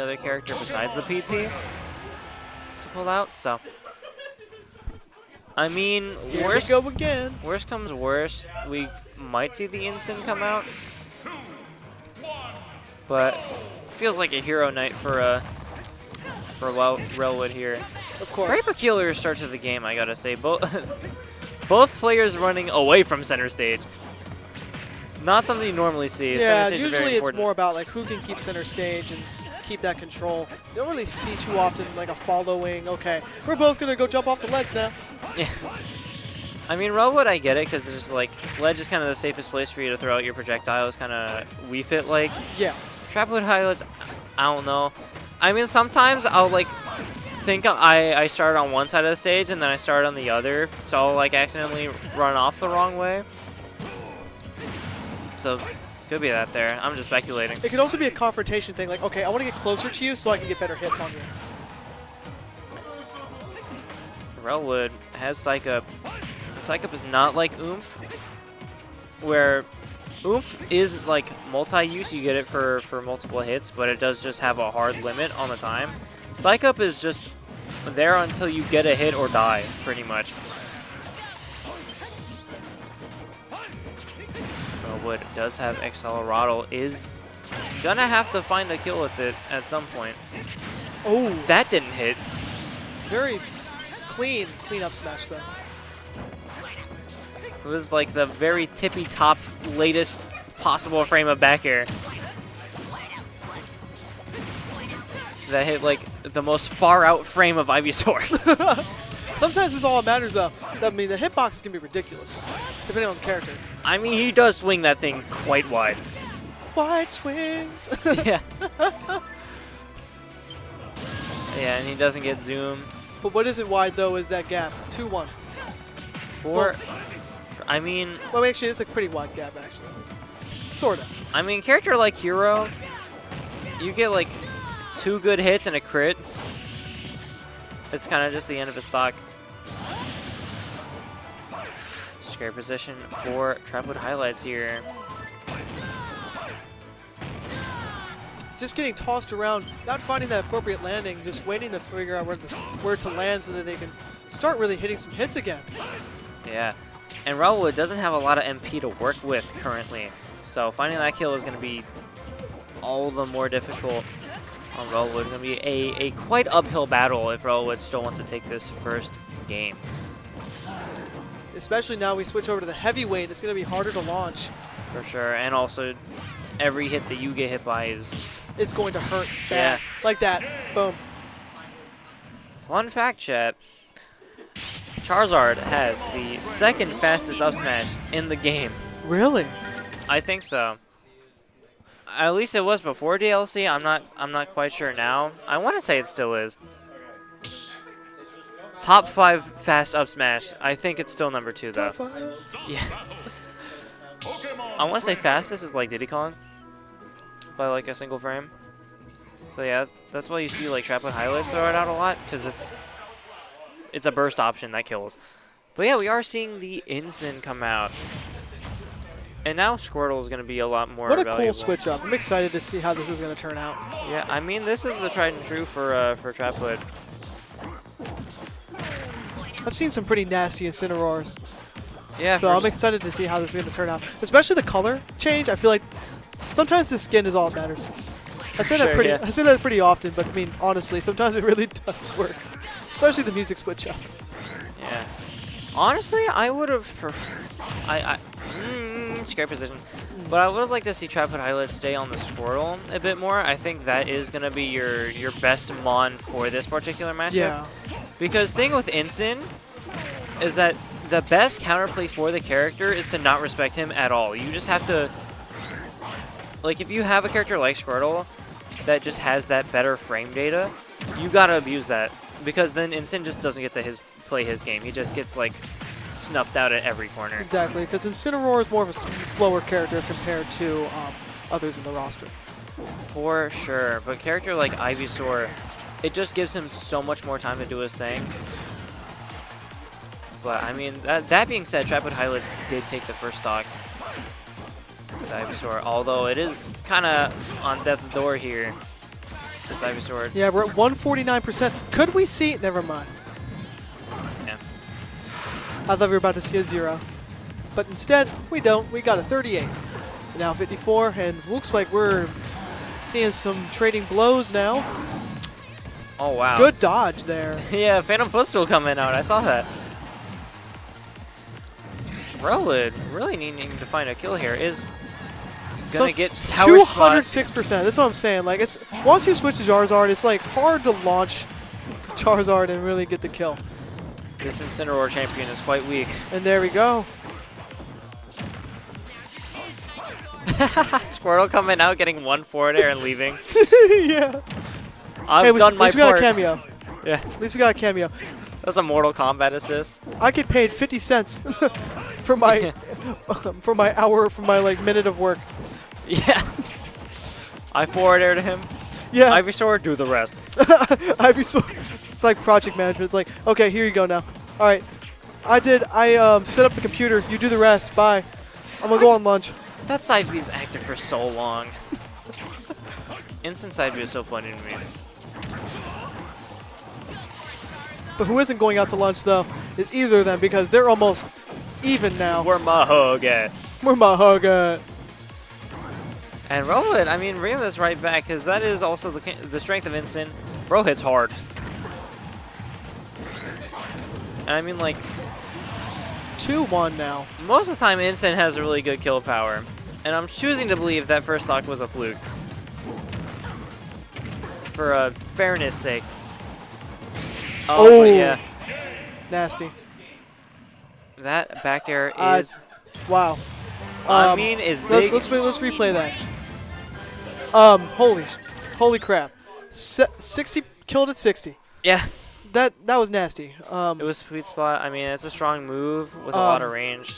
other character besides the PT to pull out. So, I mean, worst comes worst, we might see the Incin come out, but feels like a hero night for Relwood here. Of course. Very peculiar start to the game, I gotta say. Both players running away from center stage. Not something you normally see. Yeah, usually it's more about like who can keep center stage and keep that control. You don't really see too often like a following. Okay, we're both gonna go jump off the ledge now. Yeah. I mean, Relwood, I get it, because it's just like ledge is kind of the safest place for you to throw out your projectiles, kind of Wii Fit like. Yeah. Traphoodhighlights, I don't know. I mean, sometimes I'll like think I started on one side of the stage and then I started on the other, so I'll like accidentally run off the wrong way. So, could be that there. I'm just speculating. It could also be a confrontation thing, like, okay, I want to get closer to you so I can get better hits on you. Relwood has Psych Up. Psych Up is not like Oomph, where Oomph is like multi-use. You get it for multiple hits, but it does just have a hard limit on the time. Psych Up is just there until you get a hit or die, pretty much. Relwood does have Accelerado, is gonna have to find a kill with it at some point. Oh, that didn't hit. Very clean up smash though. It was like the very tippy top latest possible frame of back air. That hit like the most far out frame of Ivysaur. Sometimes it's all that matters though. I mean, the hitbox can be ridiculous, depending on the character. I mean, he does swing that thing quite wide. Wide swings. Yeah. Yeah, and he doesn't get zoom. But what isn't wide though is that gap. 2-1. Well, I mean... Well, actually, it's a pretty wide gap, actually. Sorta. I mean, character like Hero, you get like 2 good hits and a crit. It's kind of just the end of his stock. Scare position for Traphoodhighlights here. Just getting tossed around, not finding that appropriate landing, just waiting to figure out where to land so that they can start really hitting some hits again. Yeah, and Relwood doesn't have a lot of MP to work with currently, so finding that kill is going to be all the more difficult on Relwood. It's going to be a quite uphill battle if Relwood still wants to take this first game. Especially now we switch over to the heavyweight, it's going to be harder to launch. For sure, and also every hit that you get hit by is... It's going to hurt bad. Yeah. Like that. Boom. Fun fact, chat. Charizard has the second fastest up smash in the game. Really? I think so. At least it was before DLC. I'm not quite sure now. I want to say it still is. Top 5 fast up smash. I think it's still number 2 though. Top 5? Yeah. I want to say fastest is like Diddy Kong by like a single frame. So yeah, that's why you see like Traphoodhighlights throw it out a lot, because it's a burst option that kills. But yeah, we are seeing the Incin come out. And now Squirtle is going to be a lot more valuable. What a cool switch up. I'm excited to see how this is going to turn out. Yeah, I mean, this is the tried and true for Traphood. I've seen some pretty nasty Incineroars. Yeah, so I'm excited to see how this is going to turn out. Especially the color change. I feel like sometimes the skin is all that matters. I say that pretty often, but I mean, honestly, sometimes it really does work. Especially the music switch up. Yeah. Honestly, I would have scare position. But I would have liked to see Traphoodhighlights stay on the Squirtle a bit more. I think that is going to be your best Mon for this particular matchup. Yeah. Because thing with Incin is that the best counterplay for the character is to not respect him at all. You just have to... Like, if you have a character like Squirtle that just has that better frame data, you gotta abuse that. Because then Incin just doesn't get to play his game. He just gets, like, snuffed out at every corner. Exactly, because Incineroar is more of a slower character compared to others in the roster. For sure, but a character like Ivysaur, it just gives him so much more time to do his thing. But, I mean, that being said, Traphoodhighlights did take the first stock with Ivysaur, although it is kind of on death's door here. this Ivysaur. Yeah, we're at 149%. Could we see? Never mind. Yeah. I thought we were about to see a 0. But instead, we don't. We got a 38. Now 54, and looks like we're seeing some trading blows now. Oh, wow. Good dodge there. Yeah, Phantom Footstool coming out. I saw that. Rowwood really needing to find a kill here is gonna get sour spot. 206%. That's what I'm saying. Like, it's once you switch to Charizard, it's like hard to launch Charizard and really get the kill. This Incineroar champion is quite weak. And there we go. Squirtle coming out, getting 1 forward air and leaving. Yeah. I've done my part. At least we got a part. cameo. Yeah. At least we got a cameo. That's a Mortal Kombat assist. I get paid 50 cents for my for my hour, for my like minute of work. Yeah. I forward air to him. Yeah. Ivysaur, do the rest. Ivysaur. It's like project management. It's like, okay, here you go now. All right. I set up the computer. You do the rest. Bye. I'm gonna go on lunch. That side B is active for so long. Instant side B is so funny to me. But who isn't going out to lunch though is either of them, because they're almost even now. We're Mahoga. We're Mahoga. And Rowwood, I mean, bringing this right back, because that is also the strength of Incin. Bro hits hard. And I mean, like, 2-1 now. most of the time Incin has a really good kill power. And I'm choosing to believe that first stock was a fluke. For fairness sake. Oh, but yeah. Nasty. That back air is... Wow. I mean, is big. Let's replay that. Holy crap. 60 killed at 60. Yeah. That was nasty. It was sweet spot. I mean, it's a strong move with a lot of range.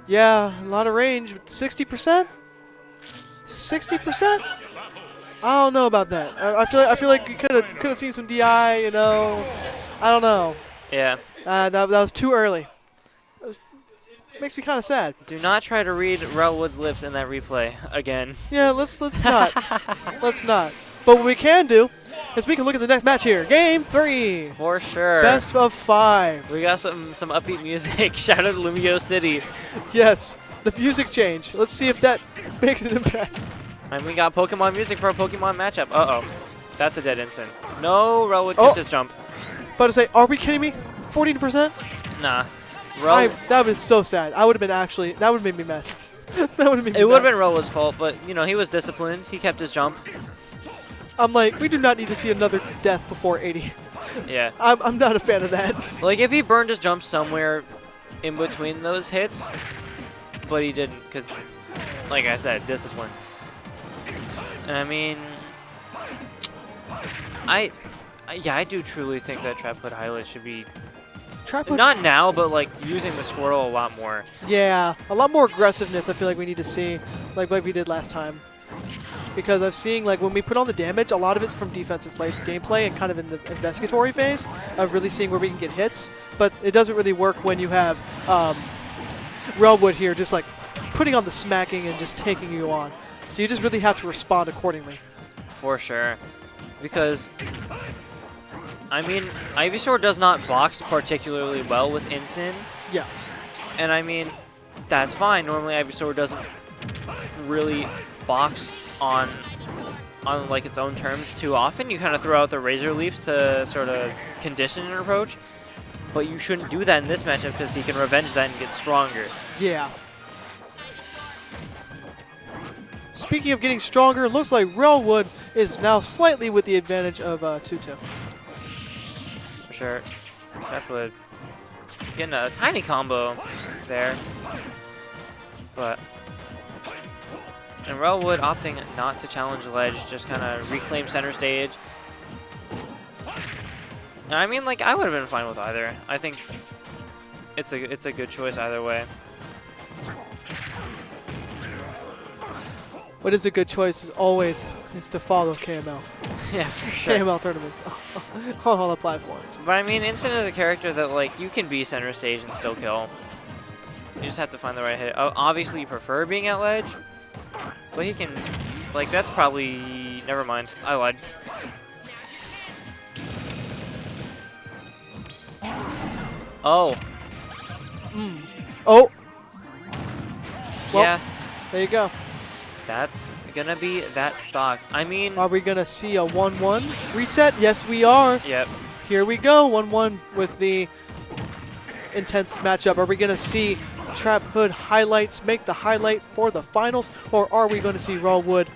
Yeah, a lot of range. 60%? 60%? I don't know about that. I feel like you could have seen some DI, you know. I don't know. Yeah. That was too early. Makes me kind of sad. Do not try to read Rowwood's lips in that replay again. Yeah, let's not. Let's not. But what we can do is we can look at the next match here. Game 3. For sure. Best of 5. We got some upbeat music. Shout out to Lumio City. Yes, the music change. Let's see if that makes an impact. And we got Pokemon music for a Pokemon matchup. Uh-oh. That's a dead instant. No, Rowwood kept his jump. About to say, are we kidding me? 14%? Nah. That was so sad. I would have been actually, that would have made me mad. That would have made me It would have mad. been Rowwood's fault, but, you know, he was disciplined. He kept his jump. I'm like, we do not need to see another death before 80. Yeah. I'm not a fan of that. Like, if he burned his jump somewhere in between those hits, but he didn't, because, like I said, discipline. And I mean, I do truly think that Traphoodhighlights should be, not now, but like using the Squirtle a lot more. Yeah, a lot more aggressiveness I feel like we need to see, like we did last time. Because I'm seeing, like, when we put on the damage, a lot of it's from defensive gameplay and kind of in the investigatory phase of really seeing where we can get hits. But it doesn't really work when you have Rowwood here just, like, putting on the smacking and just taking you on. So you just really have to respond accordingly. For sure. Because, I mean, Ivysaur does not box particularly well with Incin. Yeah. And I mean, that's fine. Normally Ivysaur doesn't really box on like its own terms too often. You kind of throw out the Razor Leafs to sort of condition an approach. But you shouldn't do that in this matchup because he can revenge that and get stronger. Yeah. Speaking of getting stronger, it looks like Rowwood is now slightly with the advantage of 2-2. For sure. Traphood getting a tiny combo there. But, and Rowwood opting not to challenge Ledge, just kind of reclaim center stage. And I mean, like, I would have been fine with either. I think it's a good choice either way. What is a good choice is always is to follow KML. Yeah, for sure. KML tournaments on all the platforms. But I mean, Incin is a character that, like, you can be center stage and still kill. You just have to find the right hit. Obviously, you prefer being at ledge, but he can, like, that's probably, never mind, I lied. Oh. Oh. Well, Yeah. there you go. That's gonna be that stock. I mean. Are we gonna see a 1-1 reset? Yes, we are. Yep. Here we go. 1-1 with the intense matchup. Are we gonna see Traphoodhighlights make the highlight for the finals, or are we going to see Rawwood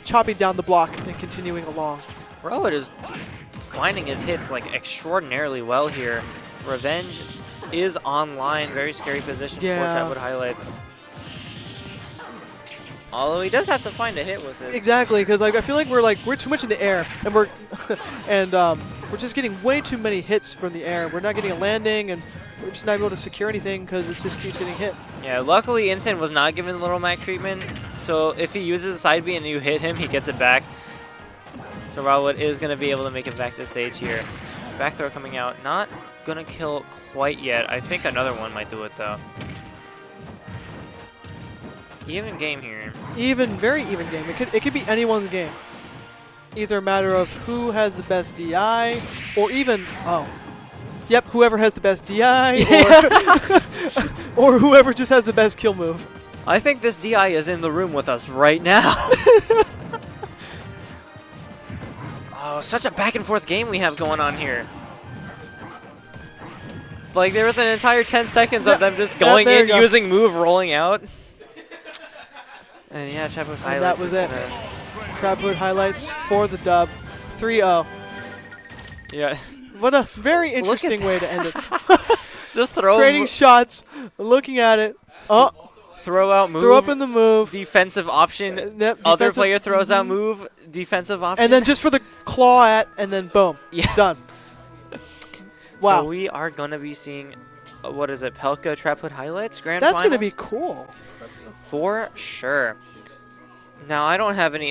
chopping down the block and continuing along? Rawwood is finding his hits like extraordinarily well here. Revenge is online, very scary position for Traphoodhighlights. Although he does have to find a hit with it. Exactly, because like I feel like we're too much in the air, and we're we're just getting way too many hits from the air. We're not getting a landing, and we're just not able to secure anything because it just keeps getting hit. Yeah, luckily Incin was not given Little Mac treatment, so if he uses a side B and you hit him, he gets it back. So Rawwood is going to be able to make it back to stage here. Back throw coming out, not going to kill quite yet. I think another one might do it though. Even game here. Very even game. It could be anyone's game. Either a matter of who has the best DI, or even yep, whoever has the best DI, or whoever just has the best kill move. I think this DI is in the room with us right now. Oh, such a back and forth game we have going on here. Like there was an entire 10 seconds of them just going in, using move, rolling out. And yeah, Traphoodhighlights. That was it. Traphoodhighlights for the dub. 3-0. Yeah. What a very interesting way to end it. Just throw trading shots, looking at it. Oh, throw out move. Throw up in the move. Defensive option. Other player throws out move. Defensive option. And then just for the claw at, and then boom. Yeah. Done. Wow. So we are going to be seeing, what is it, Pelka Traphoodhighlights Grand That's Finals? going to be cool. For sure. Now, I don't have any